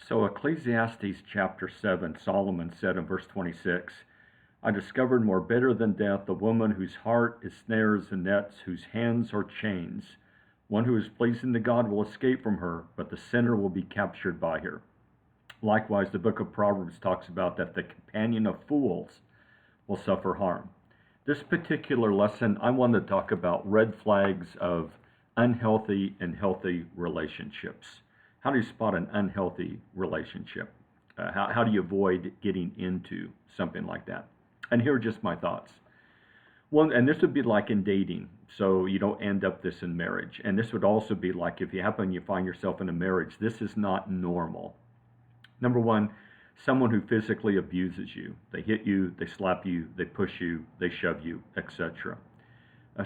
So, Ecclesiastes chapter 7, Solomon said in verse 26, I discovered more bitter than death the woman whose heart is snares and nets, whose hands are chains. One who is pleasing to God will escape from her, but the sinner will be captured by her. Likewise, the book of Proverbs talks about that the companion of fools will suffer harm. This particular lesson, I want to talk about red flags of unhealthy and healthy relationships. How do you spot an unhealthy relationship? How do you avoid getting into something like that? And here are just my thoughts. One, and this would be like in dating, so you don't end up this in marriage. And this would also be like if you find yourself in a marriage, this is not normal. Number one, someone who physically abuses you. They hit you, they slap you, they push you, they shove you, etc.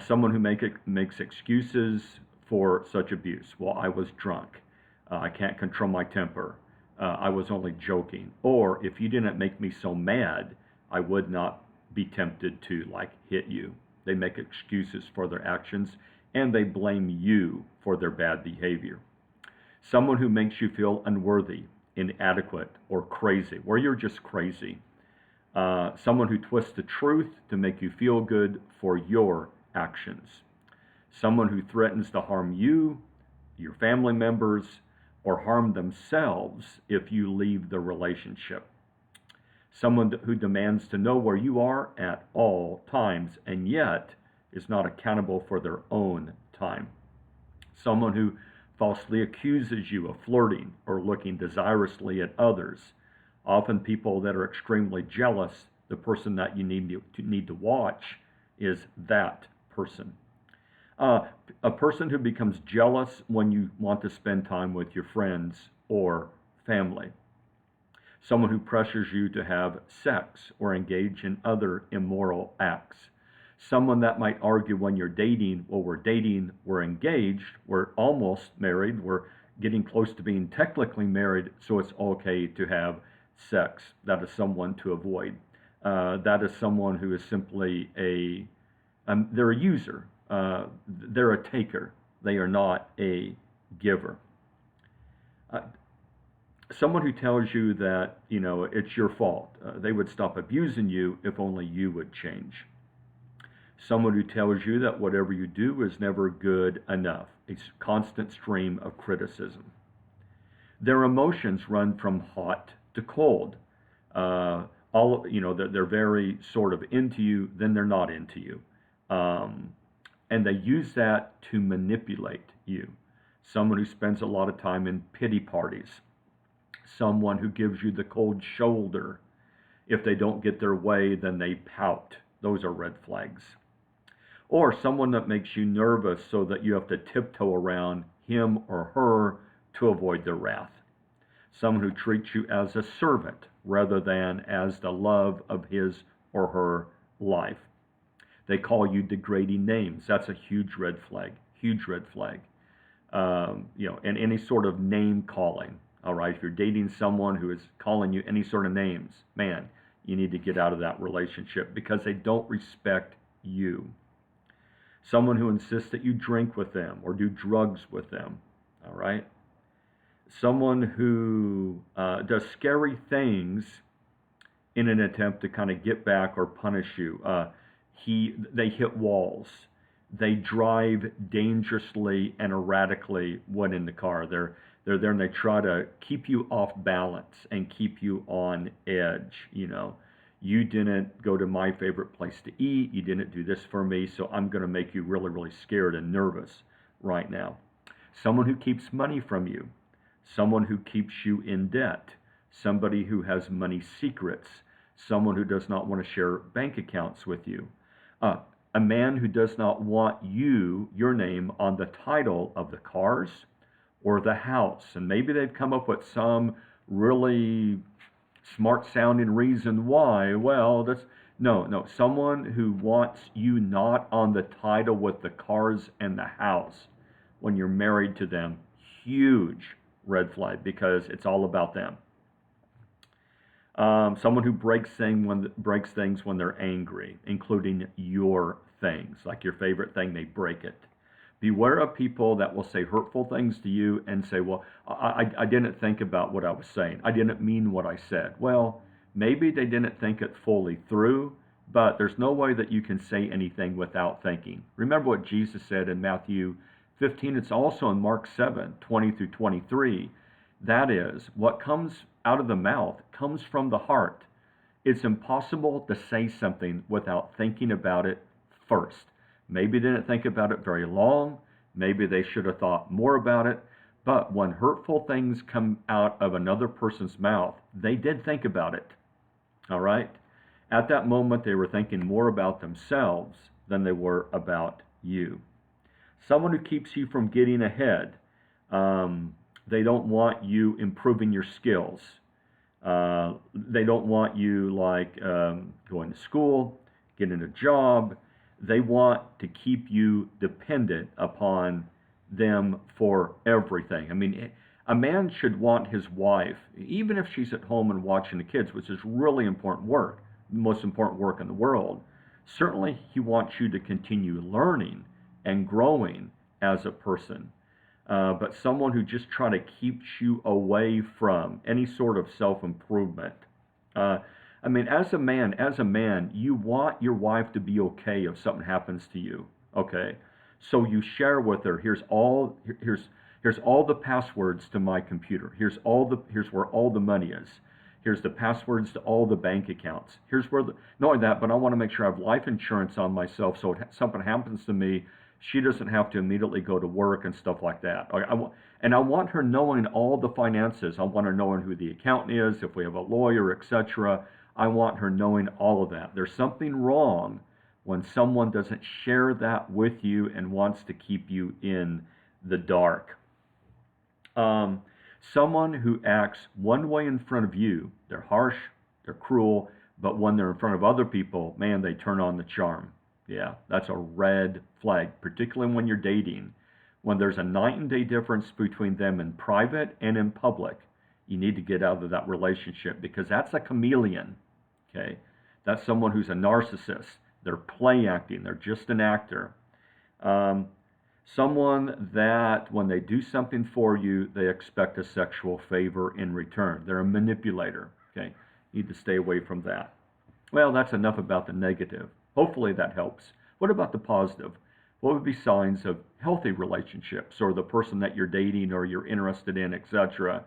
Someone who makes excuses for such abuse. Well, I was drunk. I can't control my temper. I was only joking. Or if you didn't make me so mad, I would not be tempted to like hit you. They make excuses for their actions and they blame you for their bad behavior. Someone who makes you feel unworthy, inadequate, or crazy, where you're just crazy. Someone who twists the truth to make you feel good for your actions. Someone who threatens to harm you, your family members, or harm themselves if you leave the relationship. Someone who demands to know where you are at all times and yet is not accountable for their own time. Someone who falsely accuses you of flirting or looking desirously at others. Often people that are extremely jealous, the person that you need to watch is that person. A person who becomes jealous when you want to spend time with your friends or family. Someone who pressures you to have sex or engage in other immoral acts. Someone that might argue when you're dating, well, we're dating, we're engaged, we're almost married, we're getting close to being technically married, so it's okay to have sex. That is someone to avoid. That is someone who is simply they're a user. They're a taker. They are not a giver. Someone who tells you that, it's your fault. They would stop abusing you if only you would change. Someone who tells you that whatever you do is never good enough. A constant stream of criticism. Their emotions run from hot to cold. They're very sort of into you, then they're not into you. And they use that to manipulate you. Someone who spends a lot of time in pity parties. Someone who gives you the cold shoulder. If they don't get their way, then they pout. Those are red flags. Or someone that makes you nervous so that you have to tiptoe around him or her to avoid their wrath. Someone who treats you as a servant rather than as the love of his or her life. They call you degrading names. That's a huge red flag. Huge red flag. And any sort of name calling. All right, if you're dating someone who is calling you any sort of names, man, you need to get out of that relationship because they don't respect you. Someone who insists that you drink with them or do drugs with them. All right. Someone who does scary things in an attempt to kind of get back or punish you. They hit walls. They drive dangerously and erratically when in the car. They're there and they try to keep you off balance and keep you on edge. You didn't go to my favorite place to eat. You didn't do this for me, so I'm going to make you really, really scared and nervous right now. Someone who keeps money from you. Someone who keeps you in debt. Somebody who has money secrets. Someone who does not want to share bank accounts with you. A man who does not want your name on the title of the cars or the house. And maybe they've come up with some really smart sounding reason why. Well, no. Someone who wants you not on the title with the cars and the house when you're married to them. Huge red flag because it's all about them. Someone who breaks things when they're angry, including your things, like your favorite thing, they break it. Beware of people that will say hurtful things to you and say, well, I didn't think about what I was saying. I didn't mean what I said. Well, maybe they didn't think it fully through, but there's no way that you can say anything without thinking. Remember what Jesus said in Matthew 15. It's also in Mark 7:20 through 23. That is, what comes out of the mouth comes from the heart. It's impossible to say something without thinking about it first. Maybe they didn't think about it very long. Maybe they should have thought more about it. But when hurtful things come out of another person's mouth, they did think about it. All right? At that moment, they were thinking more about themselves than they were about you. Someone who keeps you from getting ahead. They don't want you improving your skills. They don't want you going to school, getting a job. They want to keep you dependent upon them for everything. I mean, a man should want his wife, even if she's at home and watching the kids, which is really important work, the most important work in the world. Certainly, he wants you to continue learning and growing as a person. But someone who just try to keeps you away from any sort of self-improvement. I mean, as a man, you want your wife to be okay if something happens to you. Okay, so you share with her. Here's all the passwords to my computer. Here's where all the money is. Here's the passwords to all the bank accounts. Here's where not only that, but I want to make sure I have life insurance on myself, so if something happens to me, she doesn't have to immediately go to work and stuff like that. I want her knowing all the finances. I want her knowing who the accountant is, if we have a lawyer, etc. I want her knowing all of that. There's something wrong when someone doesn't share that with you and wants to keep you in the dark. Someone who acts one way in front of you, they're harsh, they're cruel, but when they're in front of other people, man, they turn on the charm. Yeah, that's a red flag, particularly when you're dating. When there's a night and day difference between them in private and in public, you need to get out of that relationship because that's a chameleon. Okay, that's someone who's a narcissist. They're play acting. They're just an actor. Someone that when they do something for you, they expect a sexual favor in return. They're a manipulator. Okay, you need to stay away from that. Well, that's enough about the negative. Hopefully that helps. What about the positive? What would be signs of healthy relationships or the person that you're dating or you're interested in, etc.?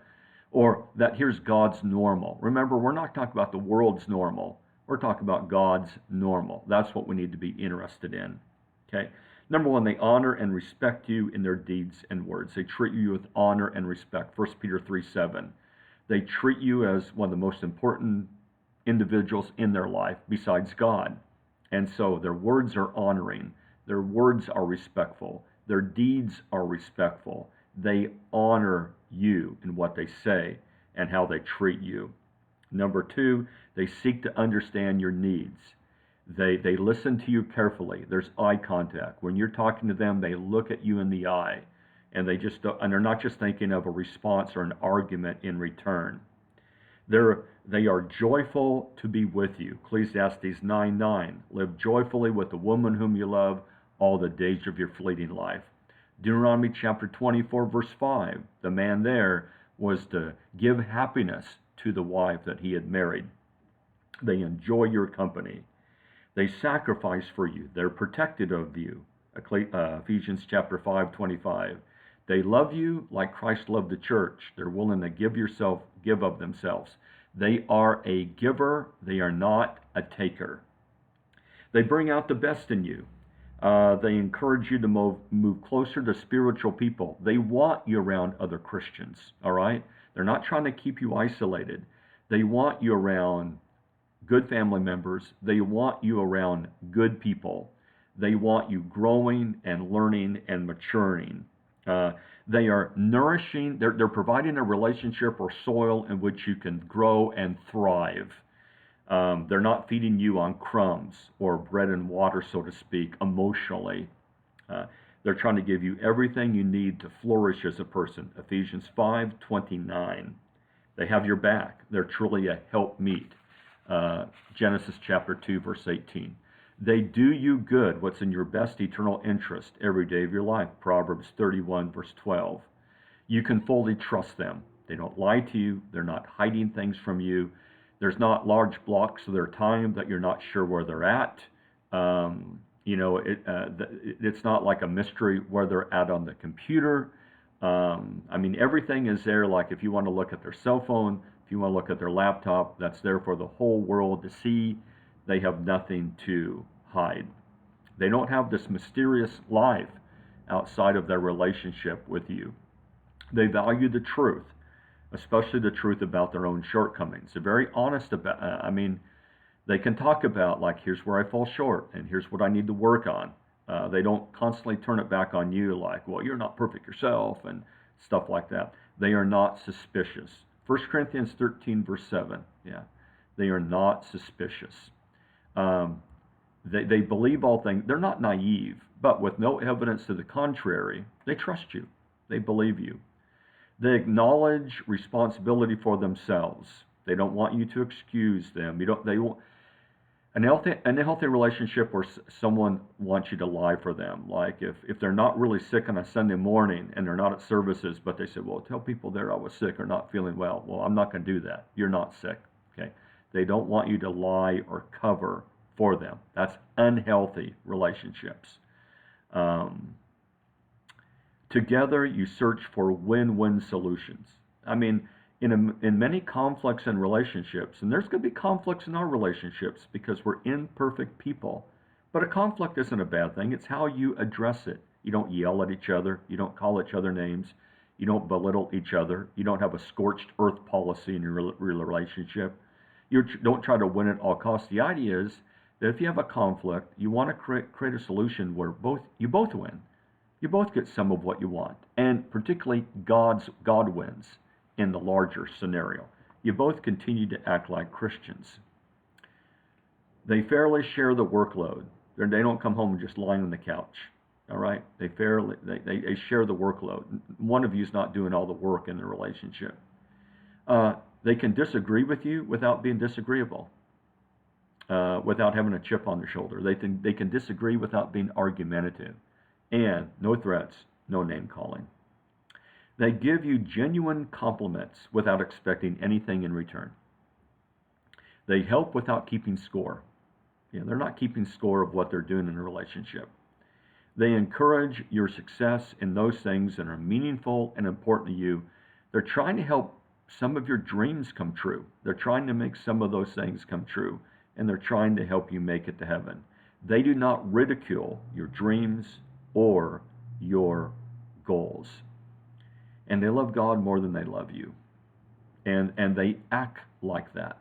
Or that here's God's normal. Remember, we're not talking about the world's normal. We're talking about God's normal. That's what we need to be interested in. Okay. Number one, they honor and respect you in their deeds and words. They treat you with honor and respect. 1 Peter 3:7. They treat you as one of the most important individuals in their life besides God. And so their words are honoring. Their words are respectful. Their deeds are respectful. They honor you in what they say and how they treat you. Number two, they seek to understand your needs. They listen to you carefully. There's eye contact. When you're talking to them, they look at you in the eye, and they're not just thinking of a response or an argument in return. They are joyful to be with you. Ecclesiastes 9:9. Live joyfully with the woman whom you love all the days of your fleeting life. Deuteronomy chapter 24, verse 5. The man there was to give happiness to the wife that he had married. They enjoy your company. They sacrifice for you. They're protected of you. Ephesians chapter 5:25. They love you like Christ loved the church. They're willing to give of themselves. They are a giver. They are not a taker. They bring out the best in you. They encourage you to move closer to spiritual people. They want you around other Christians, all right? They're not trying to keep you isolated. They want you around good family members. They want you around good people. They want you growing and learning and maturing. They are nourishing. They're providing a relationship or soil in which you can grow and thrive. They're not feeding you on crumbs or bread and water, so to speak, emotionally. They're trying to give you everything you need to flourish as a person. Ephesians 5:29. They have your back. They're truly a helpmeet. Genesis chapter 2, verse 18. They do you good, what's in your best eternal interest every day of your life. Proverbs 31, verse 12. You can fully trust them. They don't lie to you. They're not hiding things from you. There's not large blocks of their time that you're not sure where they're at. It's not like a mystery where they're at on the computer. Everything is there. Like if you want to look at their cell phone, if you want to look at their laptop, that's there for the whole world to see. They have nothing to hide. They don't have this mysterious life outside of their relationship with you. They value the truth, especially the truth about their own shortcomings. They're very honest about, they can talk about, like, here's where I fall short and here's what I need to work on. They don't constantly turn it back on you like, well, you're not perfect yourself and stuff like that. They are not suspicious. 1 Corinthians 13, verse 7. Yeah, they are not suspicious. They believe all things. They're not naive, but with no evidence to the contrary, they trust you. They believe you. They acknowledge responsibility for themselves. They don't want you to excuse them. They won't. An healthy relationship where someone wants you to lie for them. Like if they're not really sick on a Sunday morning and they're not at services, but they say, well, tell people there I was sick or not feeling well. Well, I'm not going to do that. You're not sick. Okay. They don't want you to lie or cover for them. That's unhealthy relationships. Together, you search for win-win solutions. In many conflicts and relationships, and there's going to be conflicts in our relationships because we're imperfect people, but a conflict isn't a bad thing. It's how you address it. You don't yell at each other. You don't call each other names. You don't belittle each other. You don't have a scorched earth policy in your relationship. You don't try to win at all costs. The idea is that if you have a conflict, you want to create a solution where you both win. You both get some of what you want, and particularly God wins in the larger scenario. You both continue to act like Christians. They fairly share the workload. They don't come home and just lying on the couch. All right, they share the workload. One of you is not doing all the work in the relationship. They can disagree with you without being disagreeable, without having a chip on their shoulder. They can disagree without being argumentative. And no threats, no name calling. They give you genuine compliments without expecting anything in return. They help without keeping score. They're not keeping score of what they're doing in a relationship. They encourage your success in those things that are meaningful and important to you. They're trying to help some of your dreams come true. They're trying to make some of those things come true, and they're trying to help you make it to heaven. They do not ridicule your dreams or your goals. And they love God more than they love you. And they act like that.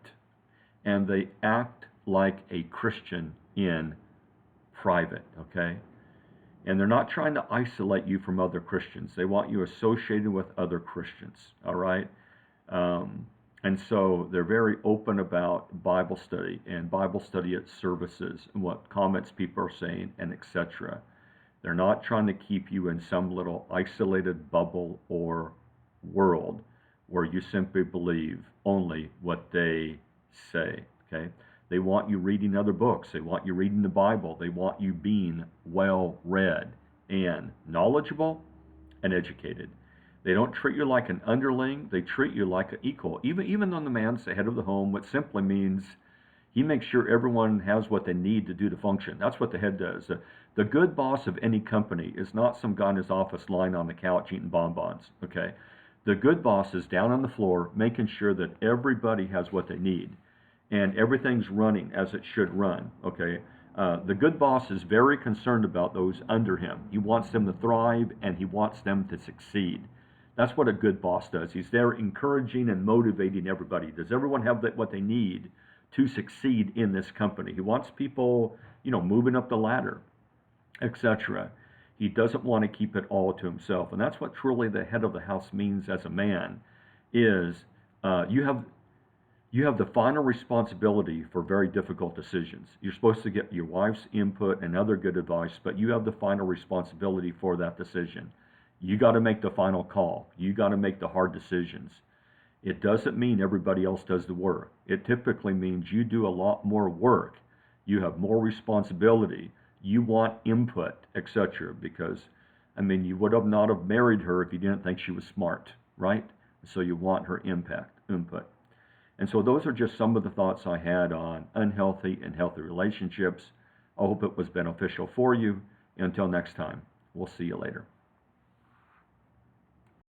And they act like a Christian in private, okay? And they're not trying to isolate you from other Christians. They want you associated with other Christians, all right? And so they're very open about Bible study and Bible study at services and what comments people are saying and etc. They're not trying to keep you in some little isolated bubble or world where you simply believe only what they say, okay? They want you reading other books. They want you reading the Bible. They want you being well-read and knowledgeable and educated. They don't treat you like an underling. They treat you like an equal. Even though the man's the head of the home, what simply means he makes sure everyone has what they need to do to function. That's what the head does. The good boss of any company is not some guy in his office lying on the couch eating bonbons, okay? The good boss is down on the floor making sure that everybody has what they need and everything's running as it should run, okay? The good boss is very concerned about those under him. He wants them to thrive and he wants them to succeed. That's what a good boss does. He's there encouraging and motivating everybody. Does everyone have what they need to succeed in this company? He wants people, moving up the ladder, etc. He doesn't want to keep it all to himself. And that's what truly the head of the house means as a man, is you have the final responsibility for very difficult decisions. You're supposed to get your wife's input and other good advice, but you have the final responsibility for that decision. You got to make the final call. You got to make the hard decisions. It doesn't mean everybody else does the work. It typically means you do a lot more work You have more responsibility. You want input, etc. Because, I mean, you would have not have married her if you didn't think she was smart, right? So you want her input. And so those are just some of the thoughts I had on unhealthy and healthy relationships. I hope it was beneficial for you. Until next time, we'll see you later.